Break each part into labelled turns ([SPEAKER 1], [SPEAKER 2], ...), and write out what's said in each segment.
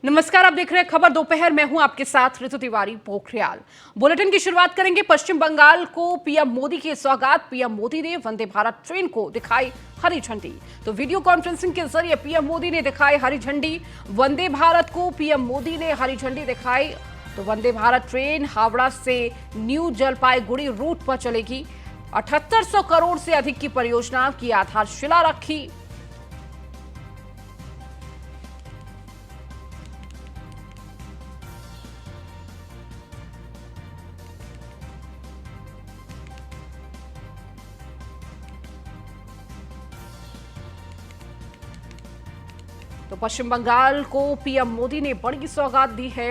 [SPEAKER 1] नमस्कार, आप देख रहे हैं खबर दोपहर। मैं हूं आपके साथ ऋतु तिवारी पोखरियाल। बुलेटिन की शुरुआत करेंगे पश्चिम बंगाल को पीएम मोदी की सौगात। पीएम मोदी ने वंदे भारत ट्रेन को दिखाई हरी झंडी। तो वीडियो कॉन्फ्रेंसिंग के जरिए पीएम मोदी ने दिखाई हरी झंडी। वंदे भारत को पीएम मोदी ने हरी झंडी दिखाई। तो वंदे भारत ट्रेन हावड़ा से न्यू जलपाईगुड़ी रूट पर चलेगी। 7800 करोड़ से अधिक की परियोजना की आधारशिला रखी। तो पश्चिम बंगाल को पीएम मोदी ने बड़ी सौगात दी है।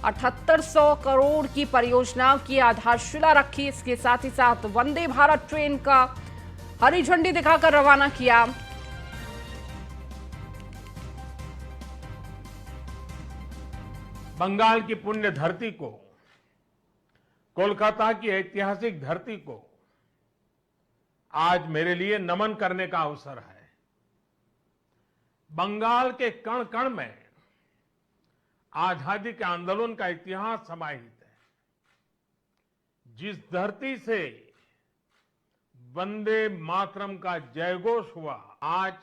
[SPEAKER 1] 7800 करोड़ की परियोजना की आधारशिला रखी। इसके साथ ही साथ वंदे भारत ट्रेन का हरी झंडी दिखाकर रवाना किया।
[SPEAKER 2] बंगाल की पुण्य धरती को, कोलकाता की ऐतिहासिक धरती को आज मेरे लिए नमन करने का अवसर है। बंगाल के कण कण में आजादी के आंदोलन का इतिहास समाहित है। जिस धरती से वंदे मातरम का जयघोष हुआ, आज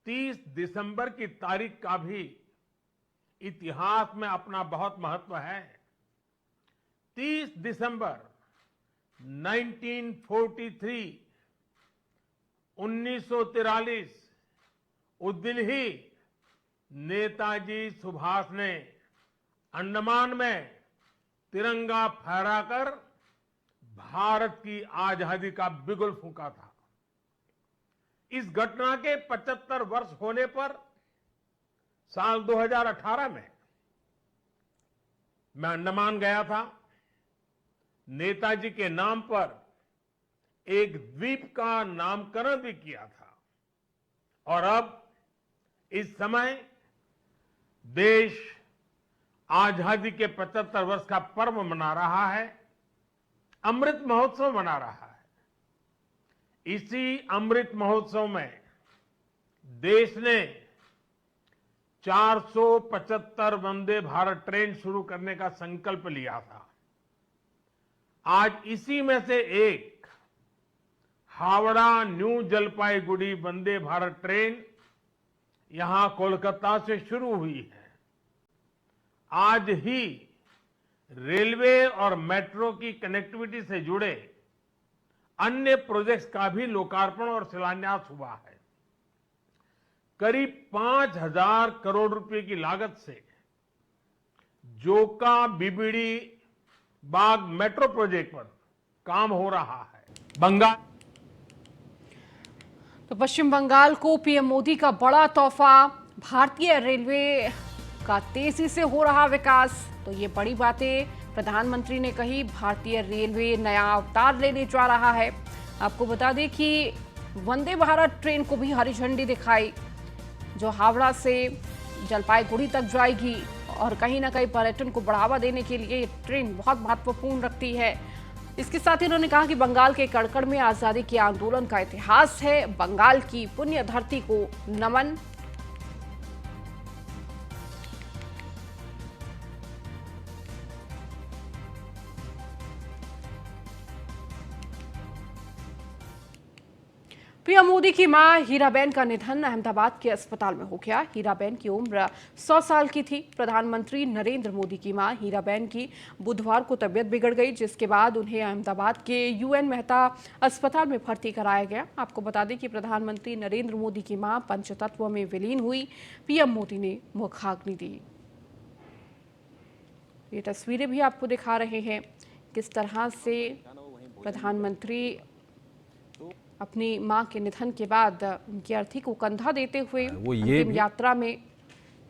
[SPEAKER 2] 30 दिसंबर की तारीख का भी इतिहास में अपना बहुत महत्व है। 30 दिसंबर 1943 1943 उस दिन ही नेताजी सुभाष ने अंडमान में तिरंगा फहराकर भारत की आजादी का बिगुल फूंका था। इस घटना के 75 वर्ष होने पर साल 2018 में मैं अंडमान गया था। नेताजी के नाम पर एक द्वीप का नामकरण भी किया था। और अब इस समय देश आजादी के 75 वर्ष का पर्व मना रहा है, अमृत महोत्सव मना रहा है। इसी अमृत महोत्सव में देश ने 475 वंदे भारत ट्रेन शुरू करने का संकल्प लिया था। आज इसी में से एक हावड़ा न्यू जलपाईगुड़ी वंदे भारत ट्रेन यहां कोलकाता से शुरू हुई है। आज ही रेलवे और मेट्रो की कनेक्टिविटी से जुड़े अन्य प्रोजेक्ट्स का भी लोकार्पण और शिलान्यास हुआ है। करीब 5000 करोड़ रुपए की लागत से जोका बीबीडी बाग मेट्रो प्रोजेक्ट पर काम हो रहा है। बंगाल
[SPEAKER 1] तो पश्चिम बंगाल को पीएम मोदी का बड़ा तोहफा। भारतीय रेलवे का तेजी से हो रहा विकास। तो ये बड़ी बातें प्रधानमंत्री ने कही। भारतीय रेलवे नया अवतार लेने जा रहा है। आपको बता दें कि वंदे भारत ट्रेन को भी हरी झंडी दिखाई, जो हावड़ा से जलपाईगुड़ी तक जाएगी। और कहीं ना कहीं पर्यटन को बढ़ावा देने के लिए ये ट्रेन बहुत महत्वपूर्ण रखती है। इसके साथ ही उन्होंने कहा कि बंगाल के कड़कड़ में आजादी के आंदोलन का इतिहास है। बंगाल की पुण्य धरती को नमन। पीएम मोदी की मां हीराबेन का निधन अहमदाबाद के अस्पताल में हो गया। हीराबेन की उम्र 100 साल की थी। प्रधानमंत्री नरेंद्र मोदी की मां हीराबेन की बुधवार को तबीयत बिगड़ गई, जिसके बाद उन्हें अहमदाबाद के यूएन मेहता अस्पताल में भर्ती कराया गया। आपको बता दें कि प्रधानमंत्री नरेंद्र मोदी की मां पंचतत्व में विलीन हुई। पीएम मोदी ने मुखाग्नि दी। ये तस्वीरें भी आपको दिखा रहे हैं किस तरह से प्रधानमंत्री अपनी मां के निधन के बाद उनकी अर्थी को कंधा देते हुए अंतिम यात्रा में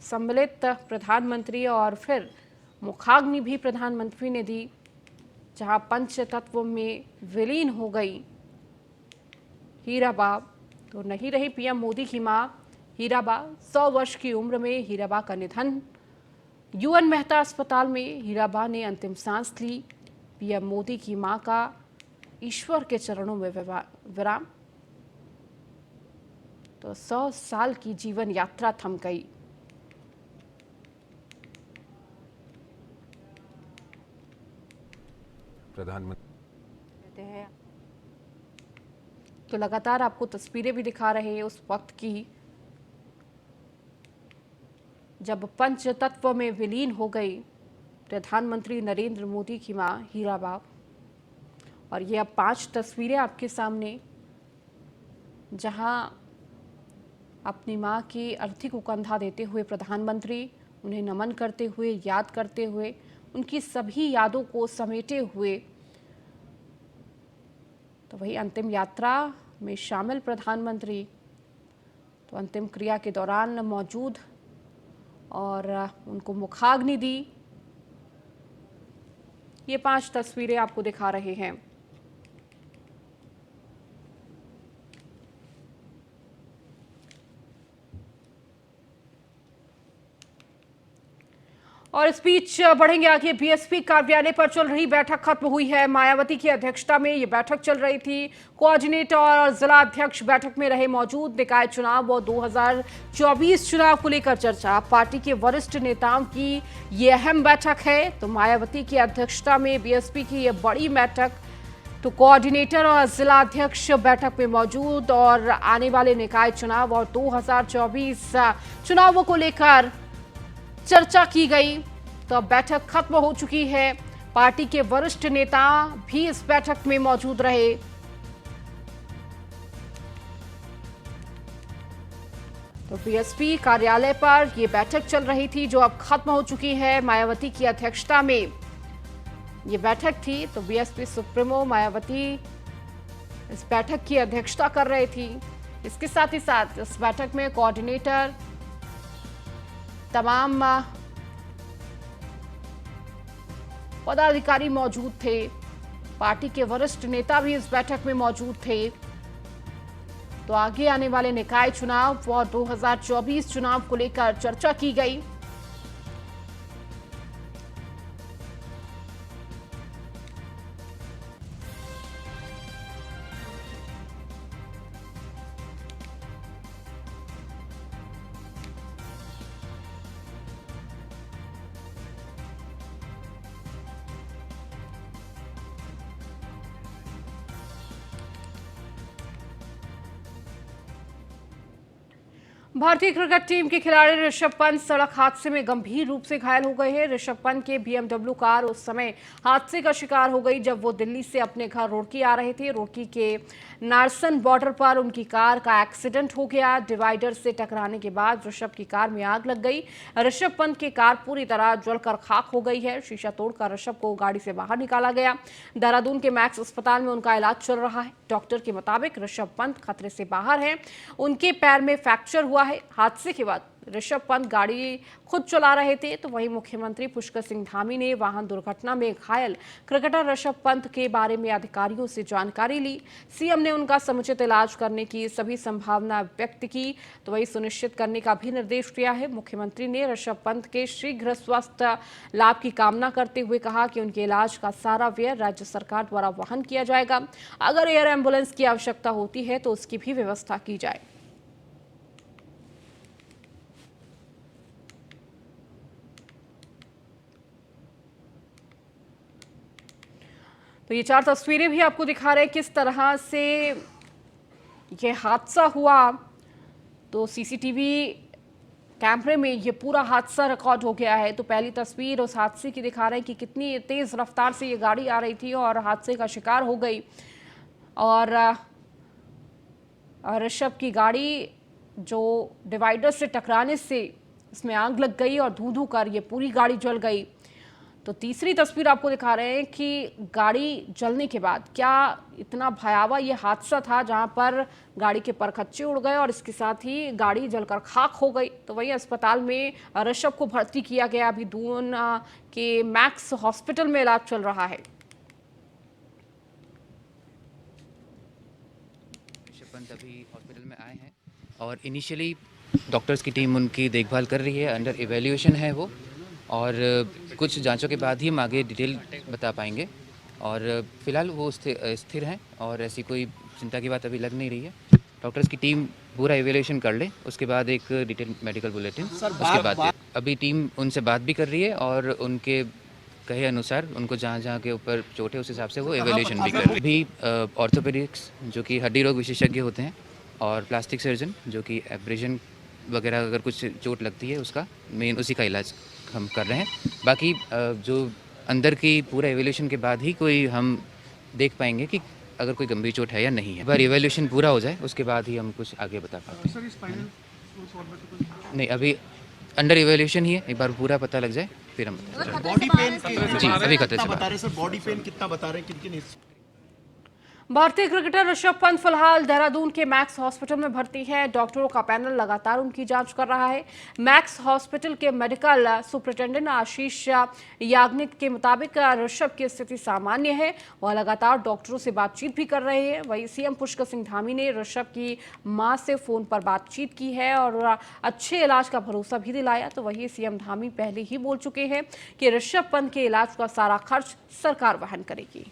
[SPEAKER 1] सम्मिलित प्रधानमंत्री, और फिर मुखाग्नि भी प्रधानमंत्री ने दी, जहां पंच तत्व में विलीन हो गई हीराबा। तो नहीं रही पीएम मोदी की मां हीराबा। 100 वर्ष की उम्र में हीराबा का निधन। यूएन मेहता अस्पताल में हीराबा ने अंतिम सांस ली। पीएम मोदी की मां का ईश्वर के चरणों में विराम। तो 100 साल की जीवन यात्रा थम गई।
[SPEAKER 3] प्रधानमंत्री
[SPEAKER 1] कहते हैं। तो लगातार आपको तस्वीरें भी दिखा रहे हैं उस वक्त की जब पंचतत्व में विलीन हो गई प्रधानमंत्री नरेंद्र मोदी की मां हीराबा। और ये अब 5 तस्वीरें आपके सामने, जहां अपनी मां की अर्थी को कंधा देते हुए प्रधानमंत्री उन्हें नमन करते हुए, याद करते हुए, उनकी सभी यादों को समेटे हुए, तो वही अंतिम यात्रा में शामिल प्रधानमंत्री तो अंतिम क्रिया के दौरान मौजूद और उनको मुखाग्नि दी। ये 5 तस्वीरें आपको दिखा रहे हैं। और इस बीच बढ़ेंगे आगे। बीएसपी कार्यालय पर चल रही बैठक खत्म हुई है। मायावती की अध्यक्षता में ये बैठक चल रही थी। कोऑर्डिनेटर और जिला अध्यक्ष बैठक में रहे मौजूद। निकाय चुनाव और 2024 चुनाव को लेकर चर्चा। पार्टी के वरिष्ठ नेताओं की ये अहम बैठक है। तो मायावती की अध्यक्षता में बीएसपी की ये बड़ी बैठक, तो कोऑर्डिनेटर और जिला अध्यक्ष बैठक में मौजूद और आने वाले निकाय चुनाव और 2024 चुनावों को लेकर चर्चा की गई। तो अब बैठक खत्म हो चुकी है। पार्टी के वरिष्ठ नेता भी इस बैठक में मौजूद रहे। तो बीएसपी कार्यालय पर यह बैठक चल रही थी जो अब खत्म हो चुकी है। मायावती की अध्यक्षता में ये बैठक थी। तो बीएसपी सुप्रीमो मायावती इस बैठक की अध्यक्षता कर रही थी। इसके साथ ही साथ इस बैठक में कोऑर्डिनेटर, तमाम पदाधिकारी मौजूद थे। पार्टी के वरिष्ठ नेता भी इस बैठक में मौजूद थे। तो आगे आने वाले निकाय चुनाव और 2024 चुनाव को लेकर चर्चा की गई। भारतीय क्रिकेट टीम के खिलाड़ी ऋषभ पंत सड़क हादसे में गंभीर रूप से घायल हो गए हैं। ऋषभ पंत के बीएमडब्ल्यू कार उस समय हादसे का शिकार हो गई जब वो दिल्ली से अपने घर रुड़की आ रहे थे। रुड़की के नारसन बॉर्डर पर उनकी कार का एक्सीडेंट हो गया। डिवाइडर से टकराने के बाद ऋषभ की कार में आग लग गई। ऋषभ पंत की कार पूरी तरह जलकर खाक हो गई है। शीशा तोड़कर ऋषभ को गाड़ी से बाहर निकाला गया। देहरादून के मैक्स अस्पताल में उनका इलाज चल रहा है। डॉक्टर के मुताबिक ऋषभ पंत खतरे से बाहर हैं। उनके पैर में फ्रैक्चर हुआ है। हादसे के बाद ऋषभ पंत गाड़ी खुद चला रहे थे। तो वहीं मुख्यमंत्री पुष्कर सिंह धामी ने वाहन दुर्घटना में घायल क्रिकेटर ऋषभ पंत के बारे में अधिकारियों से जानकारी ली। सीएम ने उनका समुचित इलाज करने की सभी संभावना व्यक्त की। तो वही सुनिश्चित करने का भी निर्देश दिया है। मुख्यमंत्री ने ऋषभ पंत के शीघ्र स्वास्थ्य लाभ की कामना करते हुए कहा कि उनके इलाज का सारा व्यय राज्य सरकार द्वारा वहन किया जाएगा। अगर एयर एम्बुलेंस की आवश्यकता होती है तो उसकी भी व्यवस्था की जाए। तो ये 4 तस्वीरें भी आपको दिखा रहे हैं किस तरह से ये हादसा हुआ। तो सीसीटीवी कैमरे में ये पूरा हादसा रिकॉर्ड हो गया है। तो पहली तस्वीर उस हादसे की दिखा रहे हैं कि कितनी तेज रफ्तार से ये गाड़ी आ रही थी और हादसे का शिकार हो गई। और ऋषभ की गाड़ी जो डिवाइडर से टकराने से इसमें आग लग गई और धू धू कर ये पूरी गाड़ी जल गई। तो तीसरी तस्वीर आपको दिखा रहे हैं कि गाड़ी जलने के बाद क्या इतना भयावह ये हादसा था जहां पर गाड़ी के परखच्चे उड़ गए और इसके साथ ही गाड़ी जलकर खाक हो गई। तो वही अस्पताल में ऋषभ को भर्ती किया गया। अभी दून के मैक्स हॉस्पिटल में इलाज चल रहा है।
[SPEAKER 4] ऋषभ पंत अभी हॉस्पिटल में आए हैं और इनिशियली डॉक्टर्स की टीम उनकी देखभाल कर रही है। अंडर इवैल्यूएशन है वो, और कुछ जांचों के बाद ही हम आगे डिटेल बता पाएंगे। और फिलहाल वो स्थिर हैं और ऐसी कोई चिंता की बात अभी लग नहीं रही है। डॉक्टर्स की टीम पूरा इवैल्यूएशन कर ले, उसके बाद एक डिटेल मेडिकल बुलेटिन उसके बाद अभी टीम उनसे बात भी कर रही है और उनके कहे अनुसार उनको जहाँ जहाँ के ऊपर चोट है उस हिसाब से वो एवेल्यूशन भी कर रहे हैं। अभी ऑर्थोपेडिक्स जो कि हड्डी रोग विशेषज्ञ होते हैं और प्लास्टिक सर्जन जो कि एब्रेजन वगैरह अगर कुछ चोट लगती है उसका मेन उसी का इलाज हम कर रहे हैं। बाकी जो अंदर की पूरा एवेल्यूशन के बाद ही कोई हम देख पाएंगे कि अगर कोई गंभीर चोट है या नहीं है। बार एवेल्यूशन पूरा हो जाए उसके बाद ही हम कुछ आगे बता पाते हैं। नहीं, अभी अंडर इवैल्यूएशन ही है, एक बार पूरा पता लग जाए फिर हम बताएं।
[SPEAKER 3] बॉडी पेन
[SPEAKER 4] जी, अभी खतरे से
[SPEAKER 3] बता रहे सर, बॉडी पेन कितना बता रहे हैं, किन किन हिस्सों?
[SPEAKER 1] भारतीय क्रिकेटर ऋषभ पंत फिलहाल देहरादून के मैक्स हॉस्पिटल में भर्ती है। डॉक्टरों का पैनल लगातार उनकी जांच कर रहा है। मैक्स हॉस्पिटल के मेडिकल सुपरिटेंडेंट आशीष याग्निक के मुताबिक ऋषभ की स्थिति सामान्य है। वह लगातार डॉक्टरों से बातचीत भी कर रहे हैं। वहीं सीएम पुष्कर सिंह धामी ने ऋषभ की मां से फोन पर बातचीत की है और अच्छे इलाज का भरोसा भी दिलाया। तो वहीं सीएम धामी पहले ही बोल चुके हैं कि ऋषभ पंत के इलाज का सारा खर्च सरकार वहन करेगी।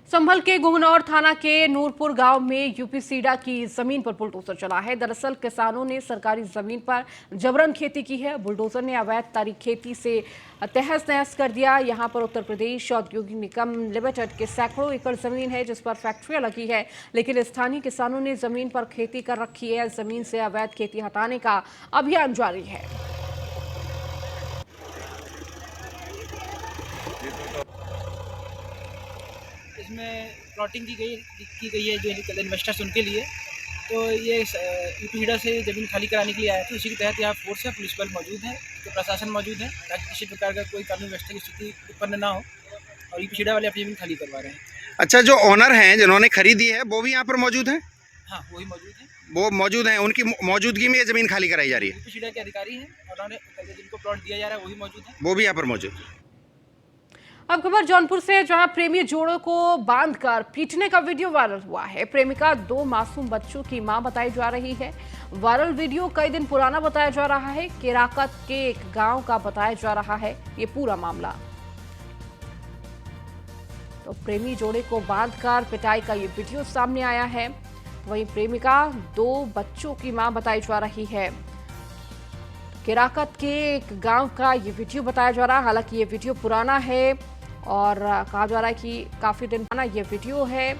[SPEAKER 1] संभल के गुमनौर थाना के नूरपुर गांव में यूपीसीडा की जमीन पर बुलडोजर चला है। दरअसल किसानों ने सरकारी जमीन पर जबरन खेती की है। बुलडोजर ने अवैध तारीख खेती से तहस नहस कर दिया। यहां पर उत्तर प्रदेश औद्योगिक निगम लिमिटेड के सैकड़ों एकड़ जमीन है जिस पर फैक्ट्रियां लगी है, लेकिन स्थानीय किसानों ने जमीन पर खेती कर रखी है। जमीन से अवैध खेती हटाने का अभियान जारी है।
[SPEAKER 5] इसमें प्लॉटिंग की गई है जो इन्वेस्टर्स उनके लिए। तो ये यूपीसीडा से ज़मीन खाली कराने के लिए आया था। उसी के तहत यहाँ फोर्स है, पुलिस बल मौजूद है, तो प्रशासन मौजूद है ताकि किसी प्रकार का कोई कानून व्यवस्था की स्थिति उत्पन्न ना हो, और यूपीसीडा वाले अपनी ज़मीन खाली करवा रहे हैं।
[SPEAKER 6] अच्छा, जो ओनर हैं जिन्होंने खरीदी है वो भी यहाँ पर मौजूद हैं?
[SPEAKER 5] हाँ, वही मौजूद है।
[SPEAKER 6] वो मौजूद हैं, उनकी मौजूदगी में ये ज़मीन खाली कराई जा रही है?
[SPEAKER 5] यूपीसीडा के अधिकारी हैं और उन्होंने जिनको प्लॉट दिया जा रहा है वही मौजूद है।
[SPEAKER 6] वो भी यहाँ पर मौजूद है।
[SPEAKER 1] अब खबर जौनपुर से, जहां प्रेमी जोड़ों को बांधकर पीटने का वीडियो वायरल हुआ है। प्रेमिका 2 मासूम बच्चों की मां बताई जा रही है। वायरल वीडियो कई दिन पुराना बताया जा रहा है। केराकत के एक गांव का बताया जा रहा है ये पूरा मामला। तो प्रेमी जोड़े को बांधकर पिटाई का ये वीडियो सामने आया है। वहीं प्रेमिका 2 बच्चों की मां बताई जा रही है। केराकत के एक गांव का ये वीडियो बताया जा रहा है। हालांकि ये वीडियो पुराना है और कहा जा रहा है कि काफी दिन पुराना ये वीडियो है,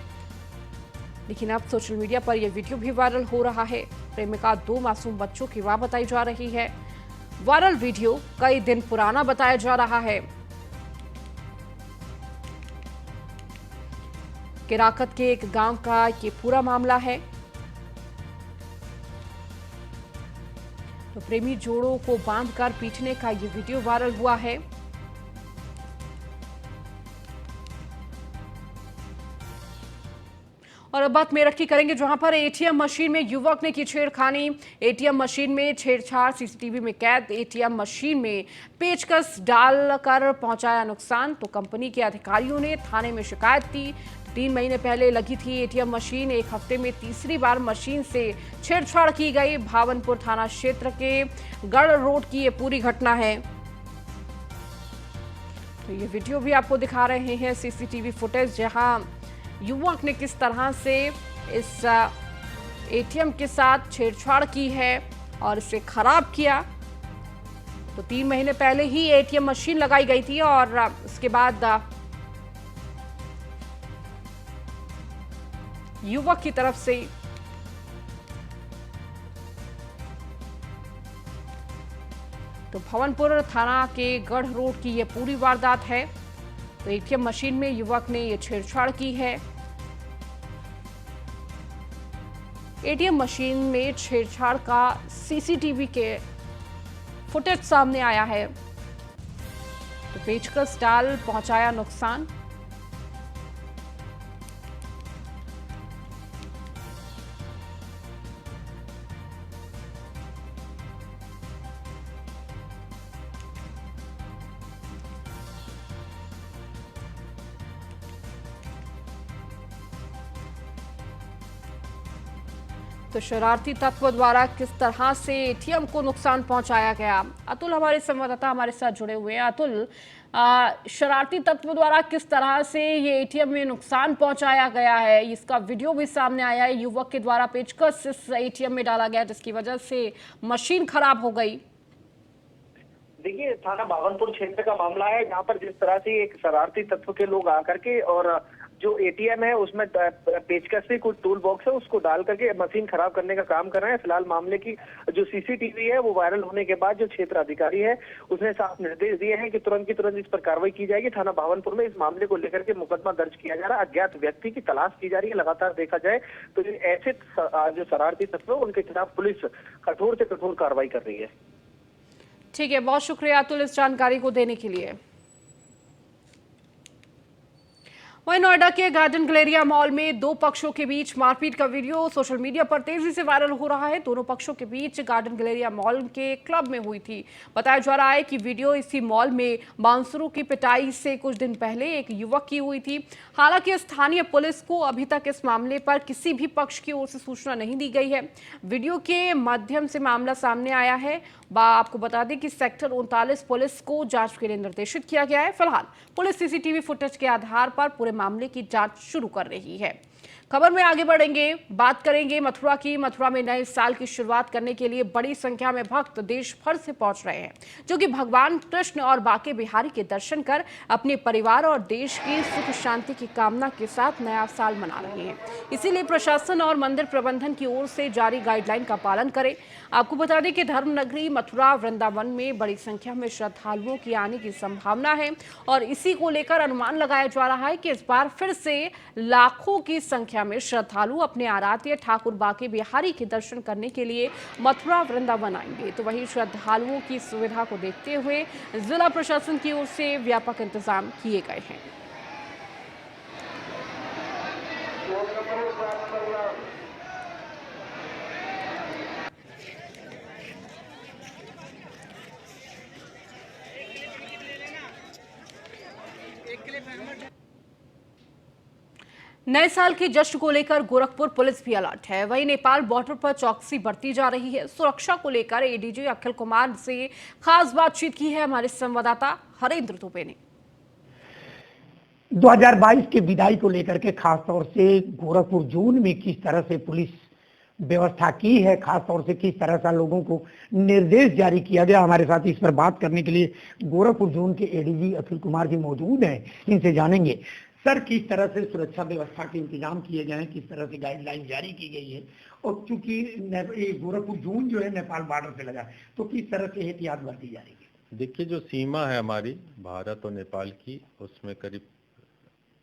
[SPEAKER 1] लेकिन अब सोशल मीडिया पर यह वीडियो भी वायरल हो रहा है। प्रेमिका 2 मासूम बच्चों की मां बताई जा रही है। वायरल वीडियो कई दिन पुराना बताया जा रहा है। केराकत के एक गांव का ये पूरा मामला है। तो प्रेमी जोड़ों को बांधकर पीटने का ये वीडियो वायरल हुआ है। और अब बात मेरठ की करेंगे, जहां पर एटीएम मशीन में युवक ने की छेड़खानी। एटीएम मशीन में छेड़छाड़ सीसीटीवी में कैद। एटीएम मशीन में पेचकस डालकर पहुंचाया नुकसान। तो कंपनी के अधिकारियों ने थाने में शिकायत दी। 3 महीने पहले लगी थी एटीएम मशीन। एक हफ्ते में तीसरी बार मशीन से छेड़छाड़ की गई। भावनपुर थाना क्षेत्र के गढ़ रोड की ये पूरी घटना है। तो ये वीडियो भी आपको दिखा रहे हैं, सीसीटीवी फुटेज, जहां युवक ने किस तरह से इस एटीएम के साथ छेड़छाड़ की है और इसे खराब किया। तो 3 महीने पहले ही एटीएम मशीन लगाई गई थी और उसके बाद युवक की तरफ से तो भवनपुर थाना के गढ़ रोड की यह पूरी वारदात है। तो एटीएम मशीन में युवक ने यह छेड़छाड़ की है। एटीएम मशीन में छेड़छाड़ का सीसीटीवी के फुटेज सामने आया है। तो पेचकस डाल पहुंचाया नुकसान। तो शरारती तत्व द्वारा किस तरह से एटीएम को नुकसान पहुंचाया गया। अतुल हमारे संवाददाता हमारे साथ जुड़े हुए हैं। अतुल, शरारती तत्व द्वारा किस तरह से ये एटीएम में नुकसान पहुंचाया गया है, इसका वीडियो भी सामने आया है। युवक के द्वारा पेचकस इस एटीएम में डाला गया जिसकी वजह से मशीन खराब हो गई।
[SPEAKER 7] देखिए, थाना बावनपुर क्षेत्र का मामला है, जहाँ पर जिस तरह से एक शरारती तत्व के लोग आकर के और जो एटीएम है उसमें पेचकस से कुछ टूल बॉक्स है उसको डाल करके मशीन खराब करने का काम कर रहे हैं। फिलहाल मामले की जो सीसीटीवी है वो वायरल होने के बाद जो क्षेत्र अधिकारी है उसने साफ निर्देश दिए हैं कि तुरंत की तुरंत इस पर कार्रवाई की जाएगी। थाना बावनपुर में इस मामले को लेकर के मुकदमा दर्ज किया जा रहा है। अज्ञात व्यक्ति की तलाश की जा रही है। लगातार देखा जाए तो ऐसे जो शरारती तत्व उनके खिलाफ पुलिस कठोर से कठोर कार्रवाई कर रही है।
[SPEAKER 1] ठीक है, बहुत शुक्रिया अतुल इस जानकारी को देने के लिए। वहीं नोएडा के गार्डन गैलेरिया मॉल में दो पक्षों के बीच मारपीट का वीडियो सोशल मीडिया पर तेजी से वायरल हो रहा है। दोनों पक्षों के बीच गार्डन गैलेरिया मॉल के क्लब में हुई थी। बताया जा रहा है कि वीडियो इसी मॉल में बांसुरों की पिटाई से कुछ दिन पहले एक युवक की हुई थी। हालांकि स्थानीय पुलिस को अभी तक इस मामले पर किसी भी पक्ष की ओर से सूचना नहीं दी गई है। वीडियो के माध्यम से मामला सामने आया है। आपको बता दें कि सेक्टर 39 पुलिस को जांच के लिए निर्देशित किया गया है। फिलहाल पुलिस सीसीटीवी फुटेज के आधार पर पूरे मामले की जांच शुरू कर रही है। खबर में आगे बढ़ेंगे, बात करेंगे मथुरा की। मथुरा में नए साल की शुरुआत करने के लिए बड़ी संख्या में भक्त देश भर से पहुंच रहे हैं, जो कि भगवान कृष्ण और बांके बिहारी के दर्शन कर अपने परिवार और देश की सुख शांति की कामना के साथ नया साल मना रहे हैं। इसीलिए प्रशासन और मंदिर प्रबंधन की ओर से जारी गाइडलाइन का पालन करें। आपको बता दें कि धर्म नगरी मथुरा वृंदावन में बड़ी संख्या में श्रद्धालुओं की आने की संभावना है और इसी को लेकर अनुमान लगाया जा रहा है कि इस बार फिर से लाखों की संख्या में श्रद्धालु अपने आराध्य ठाकुर बांके बिहारी के दर्शन करने के लिए मथुरा वृंदावन आएंगे। तो वहीं श्रद्धालुओं की सुविधा को देखते हुए जिला प्रशासन की ओर से व्यापक इंतजाम किए गए हैं। नए साल के जश्न को लेकर गोरखपुर पुलिस भी अलर्ट है। वहीं नेपाल बॉर्डर पर चौकसी बढ़ती जा रही है। सुरक्षा को लेकर एडीजी अखिल कुमार से खास बातचीत की है हमारे संवाददाता हरेंद्र दुबे ने।
[SPEAKER 8] 2022 के विदाई को लेकर के खास तौर से गोरखपुर जोन में किस तरह से पुलिस व्यवस्था की है, खास तौर से किस तरह से लोगों को निर्देश जारी किया गया, हमारे साथ इस पर बात करने के लिए गोरखपुर जोन के एडीजी अखिल कुमार जी मौजूद हैं। इनसे जानेंगे सर किस तरह से सुरक्षा व्यवस्था के इंतजाम किए गए हैं, किस तरह से गाइडलाइन जारी की गई है और चूंकि गोरखपुर जोन जो है नेपाल बॉर्डर से लगा है तो किस तरह से एहतियात बरती जा रही है।
[SPEAKER 9] देखिए, जो सीमा है हमारी भारत और नेपाल की, उसमें करीब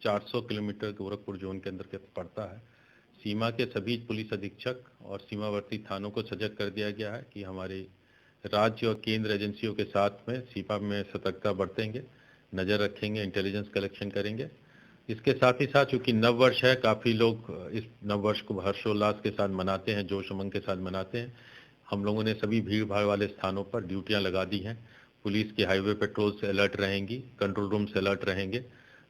[SPEAKER 9] 400 किलोमीटर गोरखपुर जोन के अंदर के पड़ता है। सीमा के सभी पुलिस अधीक्षक और सीमावर्ती थानों को सजग कर दिया गया है कि हमारे राज्य और केंद्र एजेंसियों के साथ में सीमा में सतर्कता बरतेंगे, नज़र रखेंगे, इंटेलिजेंस कलेक्शन करेंगे। इसके साथ ही साथ चूंकि नव वर्ष है, काफ़ी लोग इस नव वर्ष को हर्षोल्लास के साथ मनाते हैं, जोश उमंग के साथ मनाते हैं। हम लोगों ने सभी भीड़ भाड़ वाले स्थानों पर ड्यूटियां लगा दी हैं। पुलिस की हाईवे पेट्रोल से अलर्ट रहेंगी, कंट्रोल रूम से अलर्ट रहेंगे।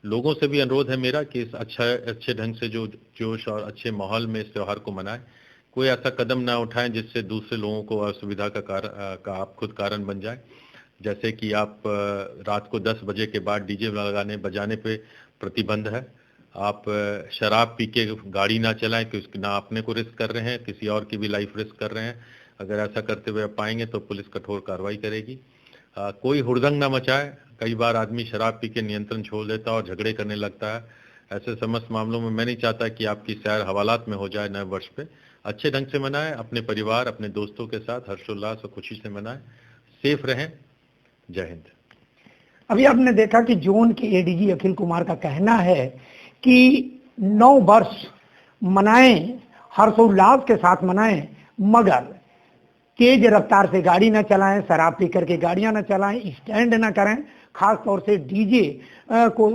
[SPEAKER 9] लोगों से भी अनुरोध है मेरा कि इस अच्छे ढंग से जो जोश और अच्छे माहौल में इस त्यौहार को मनाएं। कोई ऐसा कदम ना उठाएं जिससे दूसरे लोगों को असुविधा का आप खुद कारण बन जाए। जैसे कि आप रात को 10 बजे के बाद डीजे लगाने बजाने पे प्रतिबंध है। आप शराब पी के गाड़ी ना चलाएं, क्योंकि ना अपने को रिस्क कर रहे हैं, किसी और की भी लाइफ रिस्क कर रहे हैं। अगर ऐसा करते हुए पाएंगे तो पुलिस कठोर कार्रवाई करेगी। कोई हुड़दंग ना मचाए। कई बार आदमी शराब पी के नियंत्रण छोड़ देता है और झगड़े करने लगता है। ऐसे समस्त मामलों में मैं नहीं चाहता कि आपकी सैर हवालात में हो जाए। नए वर्ष पे अच्छे ढंग से मनाएं, अपने परिवार अपने दोस्तों के साथ हर्षोल्लास और खुशी से मनाएं, सेफ रहें। जय हिंद।
[SPEAKER 8] अभी आपने देखा कि जोन के एडीजी अखिल कुमार का कहना है कि 9 वर्ष मनाएं, हर्षोल्लास के साथ मनाएं, मगर तेज रफ्तार से गाड़ी न चलाएं, शराब पी करके गाड़ियां न चलाएं, स्टैंड न करें, खास तौर से डीजे को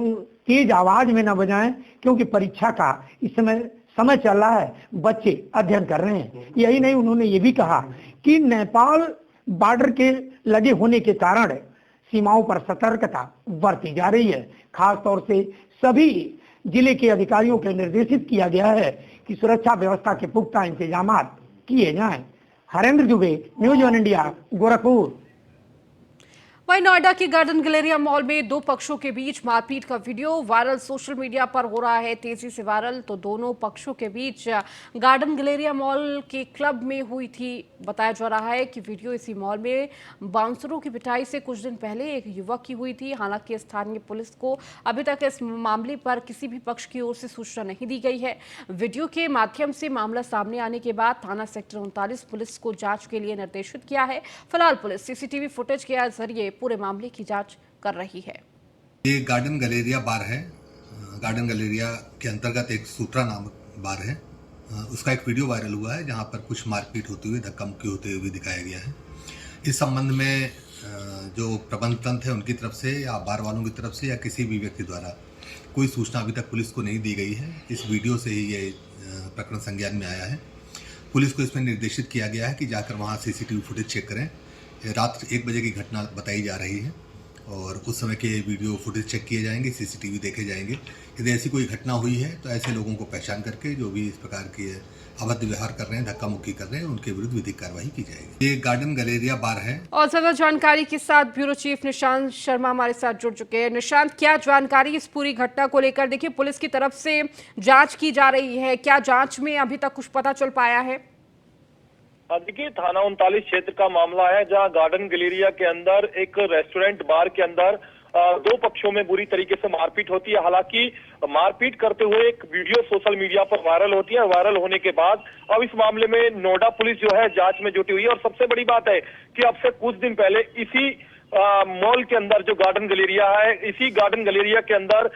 [SPEAKER 8] तेज आवाज में न बजाएं, क्योंकि परीक्षा का इस समय चल रहा है, बच्चे अध्ययन कर रहे हैं। यही नहीं, उन्होंने ये भी कहा कि नेपाल बॉर्डर के लगे होने के कारण सीमाओं पर सतर्कता बरती जा रही है। खास तौर से सभी जिले के अधिकारियों को निर्देशित किया गया है कि सुरक्षा व्यवस्था के पुख्ता इंतजाम किए जाएं। Harendra Dubey, news 1 India, Gorakhpur.
[SPEAKER 1] वहीं नोएडा की गार्डन गैलेरिया मॉल में दो पक्षों के बीच मारपीट का वीडियो वायरल सोशल मीडिया पर हो रहा है तेजी से वायरल। तो दोनों पक्षों के बीच गार्डन गैलेरिया मॉल के क्लब में हुई थी। बताया जा रहा है कि वीडियो इसी मॉल में बाउंसरों की पिटाई से कुछ दिन पहले एक युवक की हुई थी। हालांकि स्थानीय पुलिस को अभी तक इस मामले पर किसी भी पक्ष की ओर से सूचना नहीं दी गई है। वीडियो के माध्यम से मामला सामने आने के बाद थाना सेक्टर 39 पुलिस को जांच के लिए निर्देशित किया है। फिलहाल पुलिस सीसीटीवी फुटेज के जरिए पूरे मामले की जांच कर रही है।
[SPEAKER 10] ये गार्डन गैलेरिया बार है। गार्डन गैलेरिया के अंतर्गत एक सूत्रा नामक बार है। उसका एक वीडियो वायरल हुआ है जहां पर कुछ मारपीट होती हुई, धक्का मुक्की होते हुए भी दिखाया गया है। इस संबंध में जो प्रबंध तंत्र है उनकी तरफ से या बार वालों की तरफ से या किसी भी व्यक्ति द्वारा कोई सूचना अभी तक पुलिस को नहीं दी गई है। इस वीडियो से ही ये प्रकरण संज्ञान में आया है। पुलिस को इसमें निर्देशित किया गया है कि जाकर वहाँ सीसीटीवी फुटेज चेक करें। रात 1 बजे की घटना बताई जा रही है और उस समय के वीडियो फुटेज चेक किए जाएंगे, सीसीटीवी देखे जाएंगे। यदि ऐसी कोई घटना हुई है तो ऐसे लोगों को पहचान करके जो भी इस प्रकार के अभद्र व्यवहार कर रहे हैं, धक्का मुक्की कर रहे हैं, उनके विरुद्ध विधिक कार्रवाई की जाएगी। ये गार्डन गैलेरिया बार है।
[SPEAKER 1] और ज्यादा जानकारी के साथ ब्यूरो चीफ निशांत शर्मा हमारे साथ जुड़ चुके हैं। निशांत, क्या जानकारी इस पूरी घटना को लेकर? देखिए, पुलिस की तरफ से जांच की जा रही है, क्या जांच में अभी तक कुछ पता चल पाया है?
[SPEAKER 11] देखिए, थाना 39 क्षेत्र का मामला है जहां गार्डन गैलेरिया के अंदर एक रेस्टोरेंट बार के अंदर दो पक्षों में बुरी तरीके से मारपीट होती है। हालांकि मारपीट करते हुए एक वीडियो सोशल मीडिया पर वायरल होती है। वायरल होने के बाद अब इस मामले में नोएडा पुलिस जो है जांच में जुटी हुई है। और सबसे बड़ी बात है कि अब से कुछ दिन पहले इसी मॉल के अंदर जो गार्डन गैलेरिया है, इसी गार्डन गैलेरिया के अंदर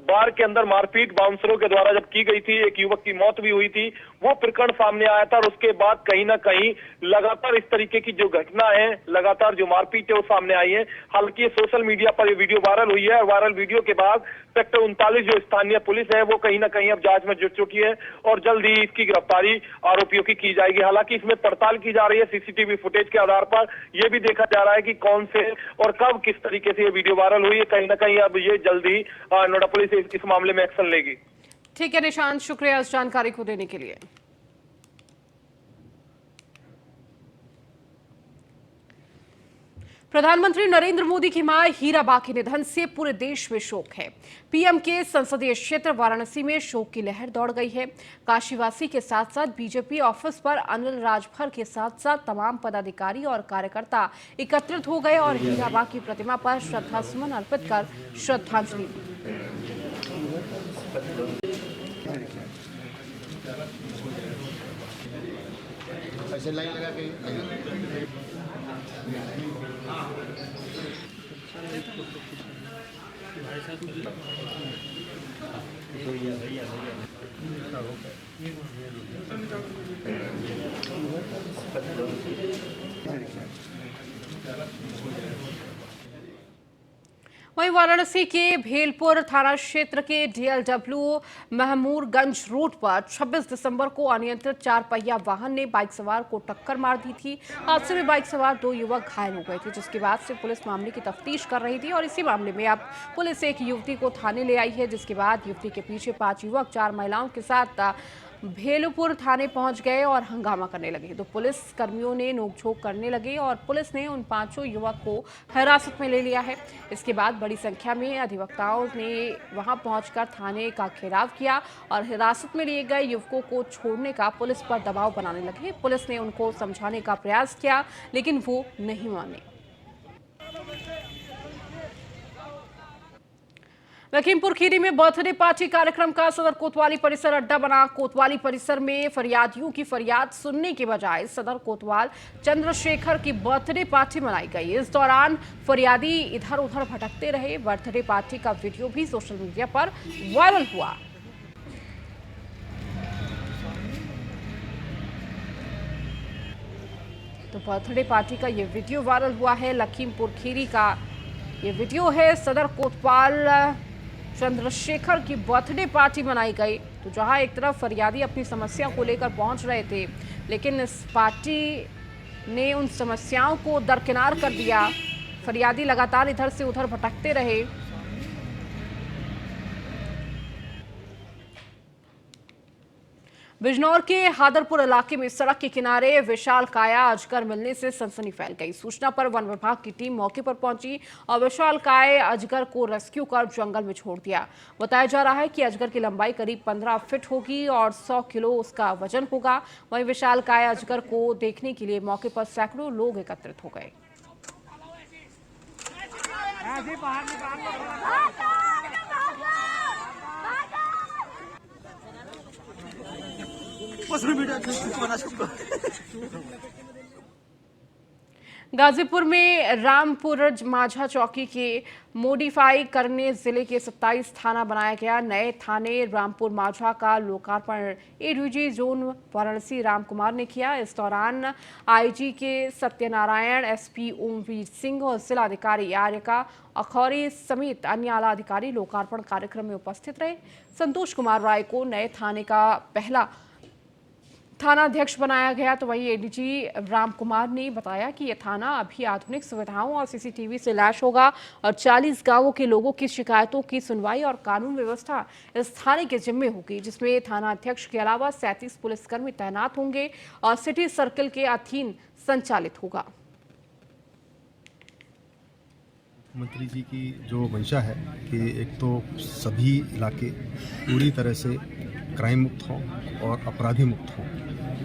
[SPEAKER 11] बार के अंदर मारपीट बाउंसरों के द्वारा जब की गई थी, एक युवक की मौत भी हुई थी। वो प्रकरण सामने आया था और उसके बाद कहीं ना कहीं लगातार इस तरीके की जो घटना है, लगातार जो मारपीट है वो सामने आई है। हालांकि सोशल मीडिया पर ये वीडियो वायरल हुई है। वायरल वीडियो के बाद सेक्टर 39 जो स्थानीय पुलिस है वो कहीं ना कहीं अब जांच में जुट चुकी है और जल्द ही इसकी गिरफ्तारी आरोपियों की जाएगी। हालांकि इसमें पड़ताल की जा रही है सीसीटीवी फुटेज के आधार पर। यह भी देखा जा रहा है कि कौन से और कब किस तरीके से ये वीडियो वायरल हुई है। कहीं ना कहीं अब ये जल्द ही नोएडा पुलिस इस मामले में एक्शन लेगी।
[SPEAKER 1] ठीक है निशांत, शुक्रिया इस जानकारी को देने के लिए। प्रधानमंत्री नरेंद्र मोदी की मां हीराबा के निधन से पूरे देश में शोक है। पीएम के संसदीय क्षेत्र वाराणसी में शोक की लहर दौड़ गई है। काशीवासी के साथ साथ बीजेपी ऑफिस पर अनिल राजभर के साथ साथ तमाम पदाधिकारी और कार्यकर्ता एकत्रित हो गए और हीराबा की प्रतिमा पर श्रद्धासुमन अर्पित कर श्रद्धांजलि दी। वहीं वाराणसी के भेलपुर थाना क्षेत्र के डीएलडब्ल्यू महमूरगंज रोड पर 26 दिसंबर को अनियंत्रित 4 पहिया वाहन ने बाइक सवार को टक्कर मार दी थी। हादसे में बाइक सवार 2 युवक घायल हो गए थे, जिसके बाद से पुलिस मामले की तफ्तीश कर रही थी। और इसी मामले में अब पुलिस एक युवती को थाने ले आई है, जिसके बाद युवती के पीछे 5 युवक 4 महिलाओं के साथ भेलपुर थाने पहुंच गए और हंगामा करने लगे। तो पुलिस कर्मियों ने नोकझोंक करने लगे और पुलिस ने उन 5 युवक को हिरासत में ले लिया है। इसके बाद बड़ी संख्या में अधिवक्ताओं ने वहां पहुंचकर थाने का घेराव किया और हिरासत में लिए गए युवकों को छोड़ने का पुलिस पर दबाव बनाने लगे। पुलिस ने उनको समझाने का प्रयास किया लेकिन वो नहीं माने। लखीमपुर खीरी में बर्थडे पार्टी कार्यक्रम का सदर कोतवाली परिसर अड्डा बना। कोतवाली परिसर में फरियादियों की फरियाद सुनने के बजाय सदर कोतवाल चंद्रशेखर की बर्थडे पार्टी मनाई गई। इस दौरान फरियादी इधर उधर भटकते रहे। बर्थडे पार्टी का वीडियो भी सोशल मीडिया पर वायरल हुआ। तो बर्थडे पार्टी का ये वीडियो वायरल हुआ है। लखीमपुर खीरी का ये वीडियो है। सदर कोतवाल चंद्रशेखर की बर्थडे पार्टी मनाई गई। तो जहां एक तरफ फरियादी अपनी समस्या को लेकर पहुंच रहे थे, लेकिन इस पार्टी ने उन समस्याओं को दरकिनार कर दिया। फरियादी लगातार इधर से उधर भटकते रहे। बिजनौर के हादरपुर इलाके में सड़क के किनारे विशाल काया अजगर मिलने से सनसनी फैल गई। सूचना पर वन विभाग की टीम मौके पर पहुंची और विशाल काय अजगर को रेस्क्यू कर जंगल में छोड़ दिया। बताया जा रहा है कि अजगर की लंबाई करीब 15 फीट होगी और 100 किलो उसका वजन होगा। वहीं विशाल काय अजगर को देखने के लिए मौके पर सैकड़ों लोग एकत्रित हो गए। गाजीपुर में रामपुर माझा चौकी के मॉडिफाई करने जिले के 27 थाना बनाया गया। नए थाने रामपुर माझा का लोकार्पण एडीजी जोन वाराणसी राम कुमार ने किया। इस दौरान आईजी के सत्यनारायण, एसपी ओमवीर सिंह और जिलाधिकारी आर्यका अखौरी समेत अन्य आला अधिकारी लोकार्पण कार्यक्रम में उपस्थित रहे। संतोष कुमार राय को नए थाने का पहला थानाध्यक्ष बनाया गया। तो वहीं एडीजी राम कुमार ने बताया कि यह थाना अभी आधुनिक सुविधाओं और सीसीटीवी से लैस होगा और 40 गांवों के लोगों की शिकायतों की सुनवाई और कानून व्यवस्था इस थाने के जिम्मे होगी, जिसमें थानाध्यक्ष के अलावा 37 पुलिसकर्मी तैनात होंगे और सिटी सर्किल के अधीन संचालित होगा।
[SPEAKER 3] मंत्री जी की जो मंशा है कि एक तो सभी इलाके पूरी तरह से क्राइम मुक्त हों और अपराधी मुक्त हों,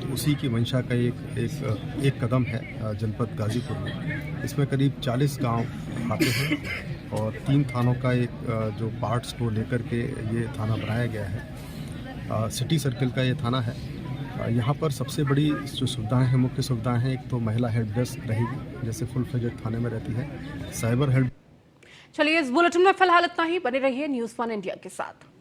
[SPEAKER 3] तो उसी की मंशा का एक कदम है जनपद गाजीपुर में। इसमें करीब 40 गांव आते हैं और 3 थानों का एक जो पार्ट्स को लेकर के ये थाना बनाया गया है। सिटी सर्किल का ये थाना है। यहाँ पर सबसे बड़ी जो सुविधाएं हैं, मुख्य सुविधाएं हैं, एक तो महिला हेल्प डेस्क रहेगी जैसे फुल फ्लेजेड थाने में रहती है, साइबर हेल्प।
[SPEAKER 1] चलिए इस बुलेटिन में फिलहाल इतना ही। बने रहिए न्यूज़ 1 इंडिया के साथ।